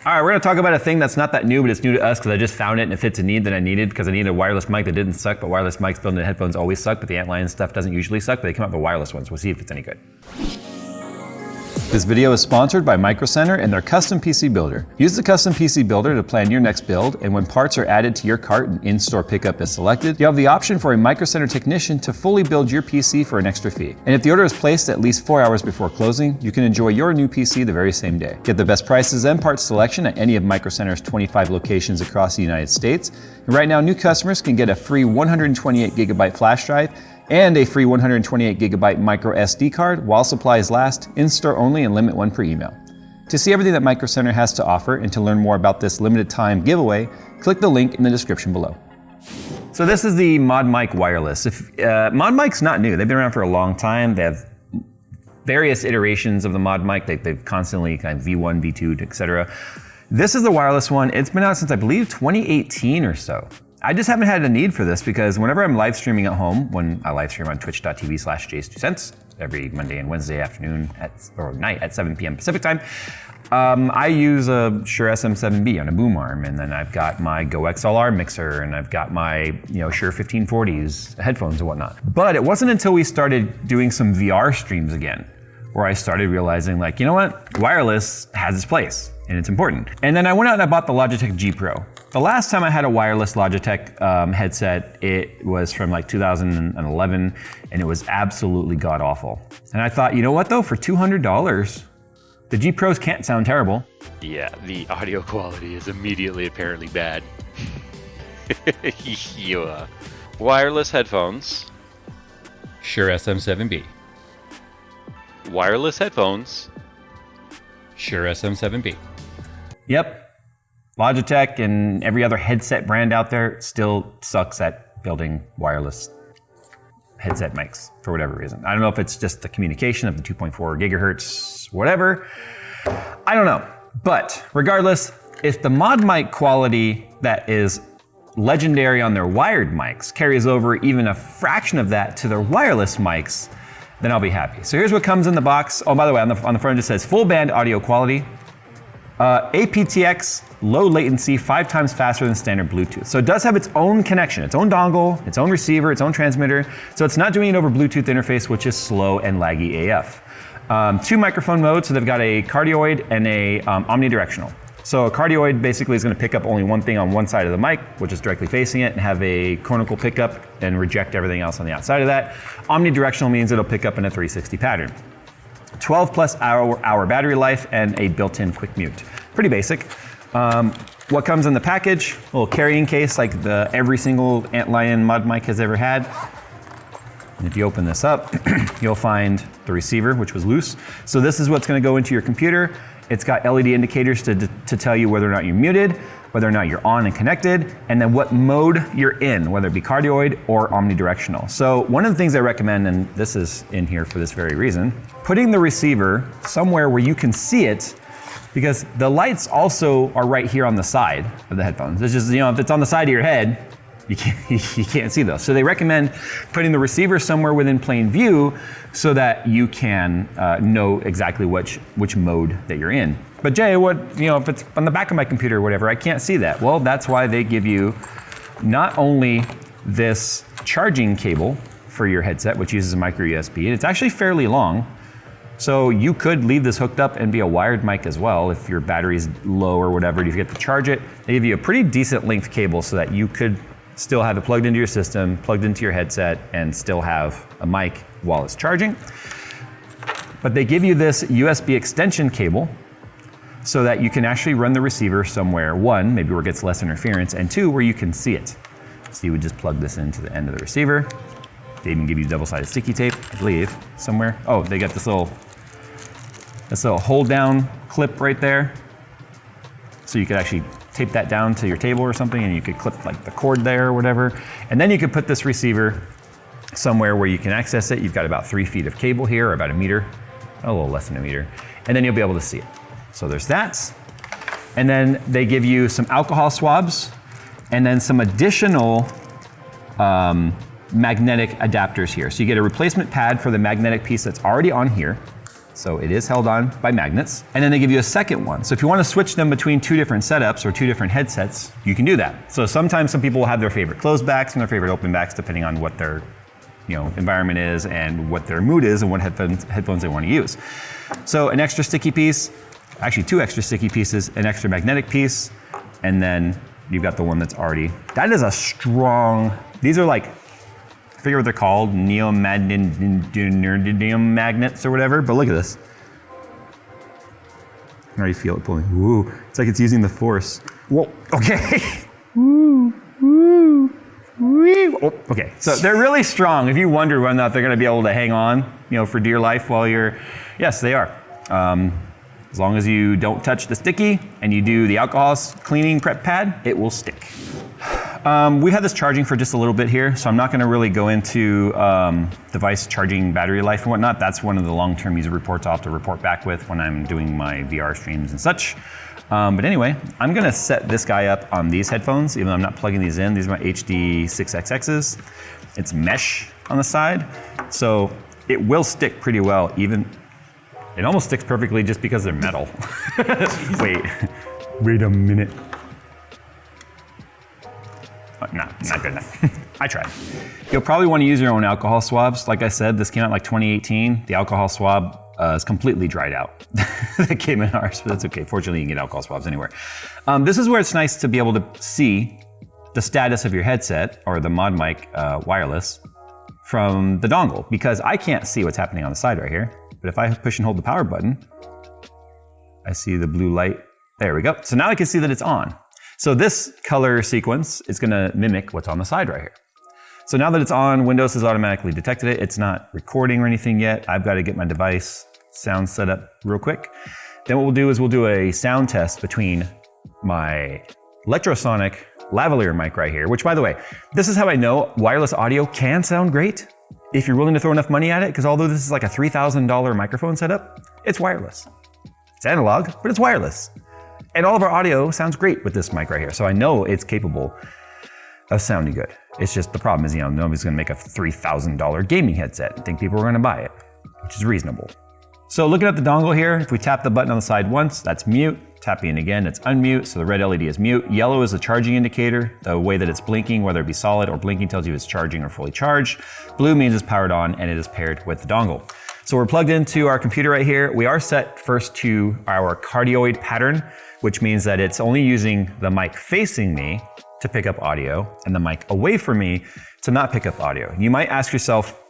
All right, we're gonna talk about a thing that's not that new, but it's new to us because I just found it and it fits a need that I needed because I needed a wireless mic that didn't suck, but wireless mics built into headphones always suck, but the Antlion stuff doesn't usually suck, but they come out with wireless ones. We'll see if it's any good. This video is sponsored by Micro Center and their custom PC builder. Use the custom PC builder to plan your next build, and when parts are added to your cart and in-store pickup is selected, you have the option for a Micro Center technician to fully build your PC for an extra fee. And if the order is placed at least 4 hours before closing, you can enjoy your new PC the very same day. Get the best prices and parts selection at any of Micro Center's 25 locations across the United States. And right now, new customers can get a free 128GB flash drive and a free 128GB micro SD card while supplies last, in-store only and limit 1 per email. To see everything that Micro Center has to offer and to learn more about this limited time giveaway, click the link in the description below. So this is the Mod Mic Wireless. Mod Mic's not new, they've been around for a long time. They have various iterations of the Mod Mic. They've constantly kind of V1, V2, etc. This is the wireless one. It's been out since I believe 2018 or so. I just haven't had a need for this because whenever I'm live streaming at home, when I live stream on twitch.tv/Jays2Cents every Monday and Wednesday afternoon or night at 7 p.m. Pacific time, I use a Shure SM7B on a boom arm, and then I've got my Go XLR mixer, and I've got my Shure 1540s headphones and whatnot. But it wasn't until we started doing some VR streams again where I started realizing, like, you know what, wireless has its place and it's important. And then I went out and I bought the Logitech G Pro. The last time I had a wireless Logitech headset, it was from like 2011, and it was absolutely god awful. And I thought, you know what though, for $200, the G Pros can't sound terrible. Yeah, the audio quality is immediately apparently bad. Wireless headphones. Shure SM7B. Wireless headphones. Shure SM7B. Yep. Logitech and every other headset brand out there still sucks at building wireless headset mics for whatever reason. I don't know if it's just the communication of the 2.4 gigahertz, whatever. I don't know. But regardless, if the Mod Mic quality that is legendary on their wired mics carries over even a fraction of that to their wireless mics, then I'll be happy. So here's what comes in the box. Oh, by the way, on the front it says full band audio quality. aptX, low latency, 5 times faster than standard Bluetooth. So it does have its own connection, its own dongle, its own receiver, its own transmitter. So it's not doing it over Bluetooth interface, which is slow and laggy AF. 2 microphone modes, so they've got a cardioid and a omnidirectional. So a cardioid basically is going to pick up only one thing on one side of the mic, which is directly facing it, and have a conical pickup and reject everything else on the outside of that. Omnidirectional means it'll pick up in a 360 pattern. 12+ hour battery life and a built-in quick mute. Pretty basic. What comes in the package? A little carrying case like every single Antlion Mod Mic has ever had. And if you open this up, you'll find the receiver, which was loose. So this is what's going to go into your computer. It's got LED indicators to tell you whether or not you're muted, whether or not you're on and connected, and then what mode you're in, whether it be cardioid or omnidirectional. So one of the things I recommend, and this is in here for this very reason, putting the receiver somewhere where you can see it, because the lights also are right here on the side of the headphones. It's just, if it's on the side of your head, you can't see those. So they recommend putting the receiver somewhere within plain view so that you can know exactly which mode that you're in. But Jay, if it's on the back of my computer or whatever, I can't see that. Well, that's why they give you not only this charging cable for your headset, which uses a micro USB, and it's actually fairly long. So you could leave this hooked up and be a wired mic as well if your battery's low or whatever, you forget to charge it. They give you a pretty decent length cable so that you could still have it plugged into your system, plugged into your headset, and still have a mic while it's charging. But they give you this USB extension cable so that you can actually run the receiver somewhere, one, maybe where it gets less interference, and two, where you can see it. So you would just plug this into the end of the receiver. They even give you double-sided sticky tape, I believe, somewhere. Oh, they got this little hold down clip right there. So you could actually tape that down to your table or something, and you could clip like the cord there or whatever. And then you could put this receiver somewhere where you can access it. You've got about 3 feet of cable here, or about a meter, a little less than a meter. And then you'll be able to see it. So there's that. And then they give you some alcohol swabs and then some additional magnetic adapters here. So you get a replacement pad for the magnetic piece that's already on here. So it is held on by magnets. And then they give you a second one. So if you want to switch them between two different setups or two different headsets, you can do that. So sometimes some people will have their favorite closed backs and their favorite open backs depending on what their environment is and what their mood is and what headphones they want to use. So an extra sticky piece, actually 2 extra sticky pieces, an extra magnetic piece, and then you've got the one that's already, that is a strong, these are like, I forget what they're called, neodymium magnets or whatever, but look at this. I already feel it pulling. Woo, it's like it's using the force. Whoa, okay. Woo, woo. Oh, okay, so they're really strong. If you wonder whether or not they're going to be able to hang on, for dear life while you're, yes, they are. As long as you don't touch the sticky and you do the alcohol cleaning prep pad, it will stick. We had this charging for just a little bit here, so I'm not going to really go into device charging battery life and whatnot. That's one of the long-term user reports I'll have to report back with when I'm doing my VR streams and such. But anyway, I'm gonna set this guy up on these headphones, even though I'm not plugging these in. These are my HD6XXs. It's mesh on the side, so it will stick pretty well. It almost sticks perfectly just because they're metal. Wait a minute. Not good enough. I tried. You'll probably want to use your own alcohol swabs. Like I said, this came out like 2018. The alcohol swab is completely dried out. That came in ours, but that's okay. Fortunately, you can get alcohol swabs anywhere. This is where it's nice to be able to see the status of your headset or the Mod Mic wireless from the dongle, because I can't see what's happening on the side right here. But if I push and hold the power button, I see the blue light. There we go. So now I can see that it's on. So this color sequence is gonna mimic what's on the side right here. So now that it's on, Windows has automatically detected it. It's not recording or anything yet. I've got to get my device sound set up real quick. Then what we'll do is we'll do a sound test between my Electrosonic lavalier mic right here, which by the way, this is how I know wireless audio can sound great if you're willing to throw enough money at it, because although this is like a $3,000 microphone setup, it's wireless. It's analog, but it's wireless. And all of our audio sounds great with this mic right here. So I know it's capable of sounding good. It's just the problem is, nobody's gonna make a $3,000 gaming headset and think people are gonna buy it, which is reasonable. So looking at the dongle here, if we tap the button on the side once, that's mute. Tapping again, it's unmute. So the red LED is mute. Yellow is the charging indicator. The way that it's blinking, whether it be solid or blinking, tells you it's charging or fully charged. Blue means it's powered on and it is paired with the dongle. So we're plugged into our computer right here. We are set first to our cardioid pattern, which means that it's only using the mic facing me to pick up audio and the mic away from me to not pick up audio. You might ask yourself,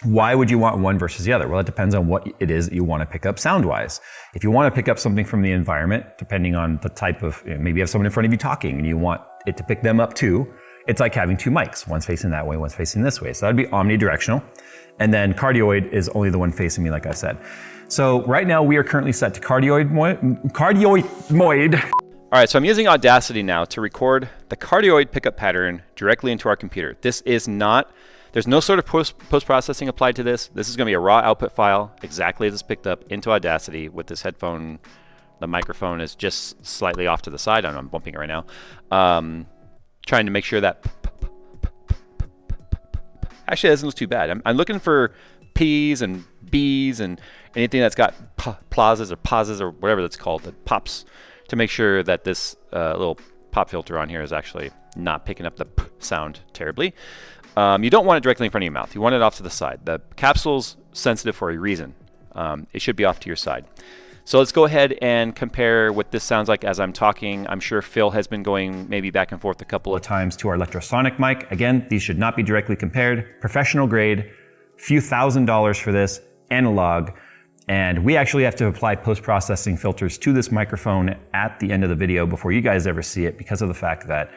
why would you want one versus the other? Well, it depends on what it is that you want to pick up sound-wise. If you want to pick up something from the environment, depending on the type of, maybe you have someone in front of you talking and you want it to pick them up too, it's like having two mics, one's facing that way, one's facing this way. So that'd be omnidirectional. And then cardioid is only the one facing me, like I said. So right now we are currently set to cardioid moid. All right, so I'm using Audacity now to record the cardioid pickup pattern directly into our computer. This is not, there's no sort of post-processing applied to this. This is gonna be a raw output file, exactly as it's picked up into Audacity with this headphone. The microphone is just slightly off to the side. I'm bumping it right now. Trying to make sure that, actually that doesn't look too bad. I'm looking for P's and B's and anything that's got plazas or pauses or whatever that's called, that pops, to make sure that this little pop filter on here is actually not picking up the p sound terribly. You don't want it directly in front of your mouth. You want it off to the side. The capsule's sensitive for a reason. It should be off to your side. So let's go ahead and compare what this sounds like as I'm talking. I'm sure Phil has been going maybe back and forth a couple of times to our Electrosonic mic. Again, these should not be directly compared. Professional grade, few $1,000s for this, analog. And we actually have to apply post-processing filters to this microphone at the end of the video before you guys ever see it, because of the fact that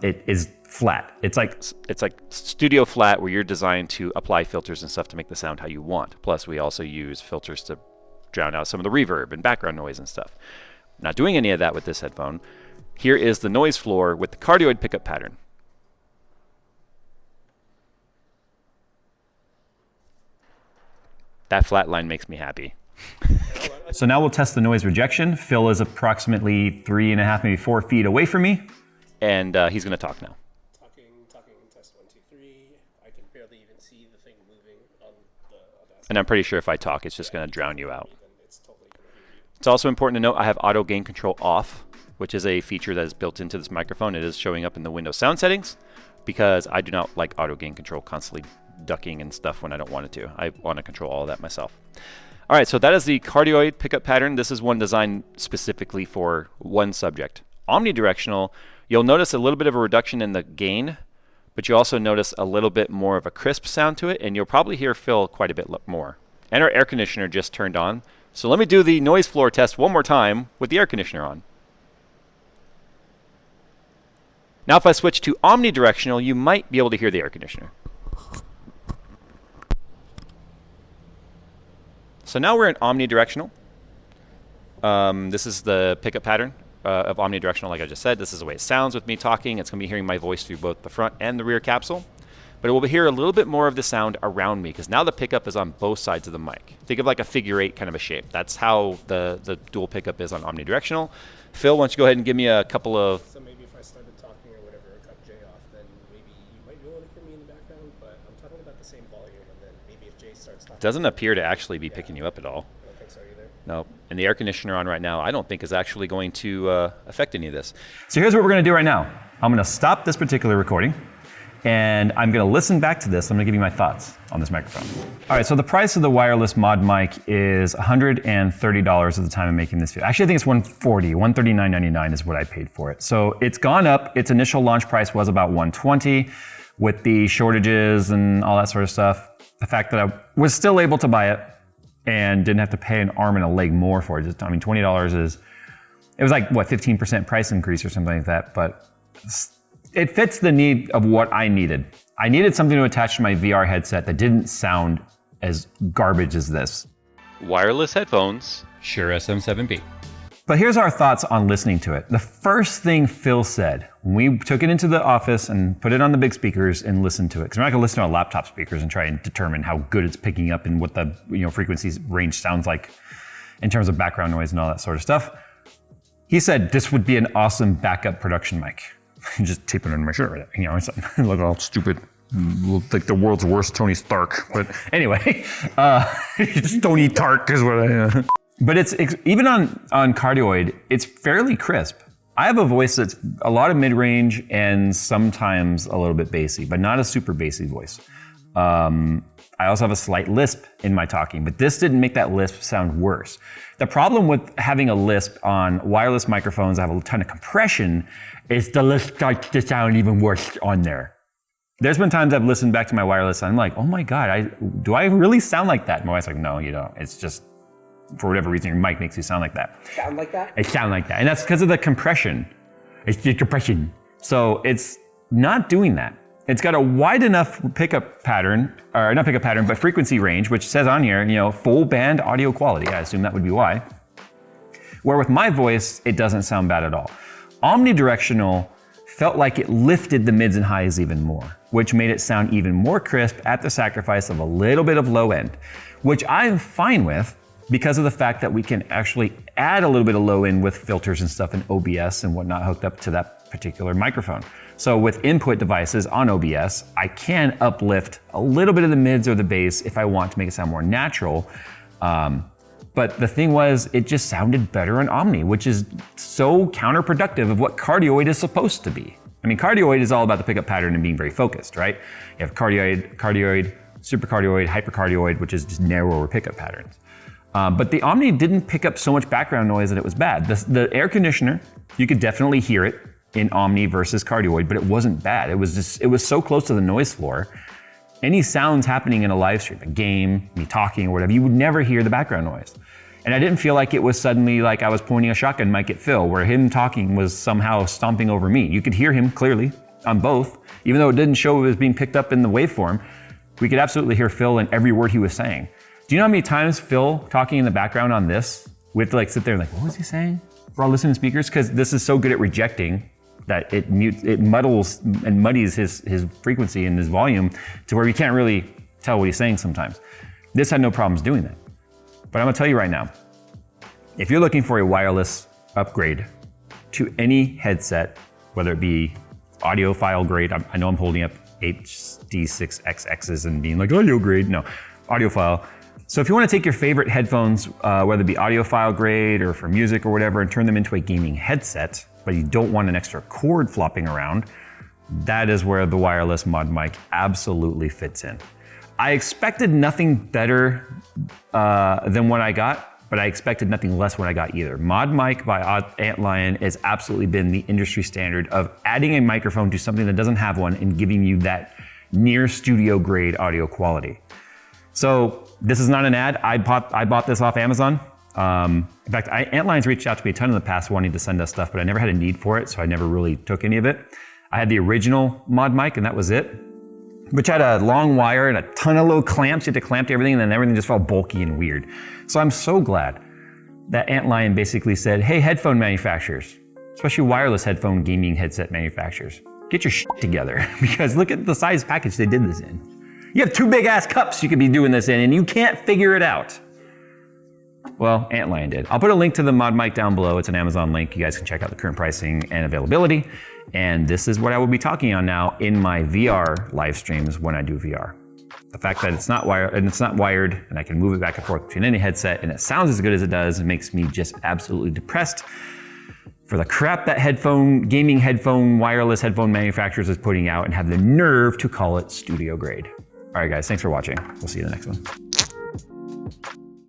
it is flat. It's like studio flat, where you're designed to apply filters and stuff to make the sound how you want. Plus we also use filters to drown out some of the reverb and background noise and stuff. Not doing any of that with this headphone. Here is the noise floor with the cardioid pickup pattern. That flat line makes me happy. So now we'll test the noise rejection. Phil is approximately 3.5, maybe 4 feet away from me. And he's gonna talk now. Talking, test 1, 2, 3. I can barely even see the thing moving on the And I'm pretty sure if I talk, it's just going to drown you out. It's also important to note I have auto gain control off, which is a feature that is built into this microphone. It is showing up in the Windows sound settings because I do not like auto gain control constantly ducking and stuff when I don't want it to. I want to control all of that myself. All right, so that is the cardioid pickup pattern. This is one designed specifically for one subject. Omnidirectional, you'll notice a little bit of a reduction in the gain, but you also notice a little bit more of a crisp sound to it, and you'll probably hear Phil quite a bit more. And our air conditioner just turned on. So let me do the noise floor test one more time with the air conditioner on. Now if I switch to omnidirectional, you might be able to hear the air conditioner. So now we're in omnidirectional. This is the pickup pattern of omnidirectional, like I just said. This is the way it sounds with me talking. It's going to be hearing my voice through both the front and the rear capsule. But it will hear a little bit more of the sound around me because now the pickup is on both sides of the mic. Think of like a figure 8 kind of a shape. That's how the dual pickup is on omnidirectional. Phil, why don't you go ahead and give me a couple of... So maybe if I started talking or whatever, or cut Jay off, then maybe you might be able to hear me in the background, but I'm talking about the same volume, and then maybe if Jay starts talking... Doesn't appear to actually be picking you up at all. I don't think so either. No, and the air conditioner on right now, I don't think is actually going to affect any of this. So here's what we're going to do right now. I'm going to stop this particular recording, and I'm going to listen back to this. I'm going to give you my thoughts on this microphone. All right, so the price of the wireless mod mic is $130 at the time of making this video. Actually, I think it's $140, $139.99 is what I paid for it. So it's gone up. Its initial launch price was about $120. With the shortages and all that sort of stuff, the fact that I was still able to buy it and didn't have to pay an arm and a leg more for it. I mean, $20 is, it was like, what, 15% price increase or something like that, but it fits the need of what I needed. I needed something to attach to my VR headset that didn't sound as garbage as this. Wireless headphones. Shure SM7B. But here's our thoughts on listening to it. The first thing Phil said when we took it into the office and put it on the big speakers and listened to it, because we're not gonna listen to our laptop speakers and try and determine how good it's picking up and what the frequencies range sounds like in terms of background noise and all that sort of stuff. He said this would be an awesome backup production mic. Just taping it on my shirt, it's look all stupid, like the world's worst Tony Stark. But anyway, Tony Stark is what I. But it's even on cardioid, it's fairly crisp. I have a voice that's a lot of mid-range and sometimes a little bit bassy, but not a super bassy voice. I also have a slight lisp in my talking, but this didn't make that lisp sound worse. The problem with having a lisp on wireless microphones that have a ton of compression is the lisp starts to sound even worse on there. There's been times I've listened back to my wireless and I'm like, oh my God, do I really sound like that? And my wife's like, no, you don't. It's just, for whatever reason, your mic makes you sound like that. Sound like that? It sound like that. And that's because of the compression. It's the compression. So it's not doing that. It's got a wide enough pickup pattern, or not pickup pattern, but frequency range, which says on here, full band audio quality. I assume that would be why. Where with my voice, it doesn't sound bad at all. Omnidirectional felt like it lifted the mids and highs even more, which made it sound even more crisp at the sacrifice of a little bit of low end, which I'm fine with because of the fact that we can actually add a little bit of low end with filters and stuff in OBS and whatnot hooked up to that particular microphone. So with input devices on OBS, I can uplift a little bit of the mids or the bass if I want to make it sound more natural. But the thing was, it just sounded better in Omni, which is so counterproductive of what cardioid is supposed to be. I mean, cardioid is all about the pickup pattern and being very focused, right? You have cardioid, supercardioid, hypercardioid, which is just narrower pickup patterns. But the Omni didn't pick up so much background noise that it was bad. The air conditioner, you could definitely hear it in Omni versus cardioid, but it wasn't bad. It was so close to the noise floor. Any sounds happening in a live stream, a game, me talking or whatever, you would never hear the background noise. And I didn't feel like it was suddenly like I was pointing a shotgun mic at Phil, where him talking was somehow stomping over me. You could hear him clearly on both, even though it didn't show it was being picked up in the waveform. We could absolutely hear Phil in every word he was saying. Do you know how many times Phil talking in the background on this, we have to sit there and what was he saying? We're all listening to speakers, because this is so good at rejecting that it muddles and muddies his frequency and his volume to where we can't really tell what he's saying sometimes. This had no problems doing that. But I'm gonna tell you right now, if you're looking for a wireless upgrade to any headset, whether it be audiophile grade, I know I'm holding up HD6XXs and being like audio grade, no, audiophile, So if you want to take your favorite headphones, whether it be audiophile grade or for music or whatever, and turn them into a gaming headset, but you don't want an extra cord flopping around, that is where the wireless mod mic absolutely fits in. I expected nothing better than what I got, but I expected nothing less when I got either. Mod mic by Antlion has absolutely been the industry standard of adding a microphone to something that doesn't have one and giving you that near studio grade audio quality. So this is not an ad. I bought this off Amazon. In fact, Antlion's reached out to me a ton in the past wanting to send us stuff, but I never had a need for it, so I never really took any of it. I had the original mod mic and that was it, which had a long wire and a ton of little clamps. You had to clamp to everything and then everything just felt bulky and weird. So I'm so glad that Antlion basically said, hey, headphone manufacturers, especially wireless headphone gaming headset manufacturers, get your shit together because look at the size package they did this in. You have 2 big ass cups you could be doing this in and you can't figure it out. Well, Antlion did. I'll put a link to the mod mic down below. It's an Amazon link. You guys can check out the current pricing and availability. And this is what I will be talking on now in my VR live streams when I do VR. The fact that it's not wired and I can move it back and forth between any headset and it sounds as good as it does, it makes me just absolutely depressed for the crap that wireless headphone manufacturers is putting out and have the nerve to call it studio grade. All right, guys, thanks for watching. We'll see you in the next one.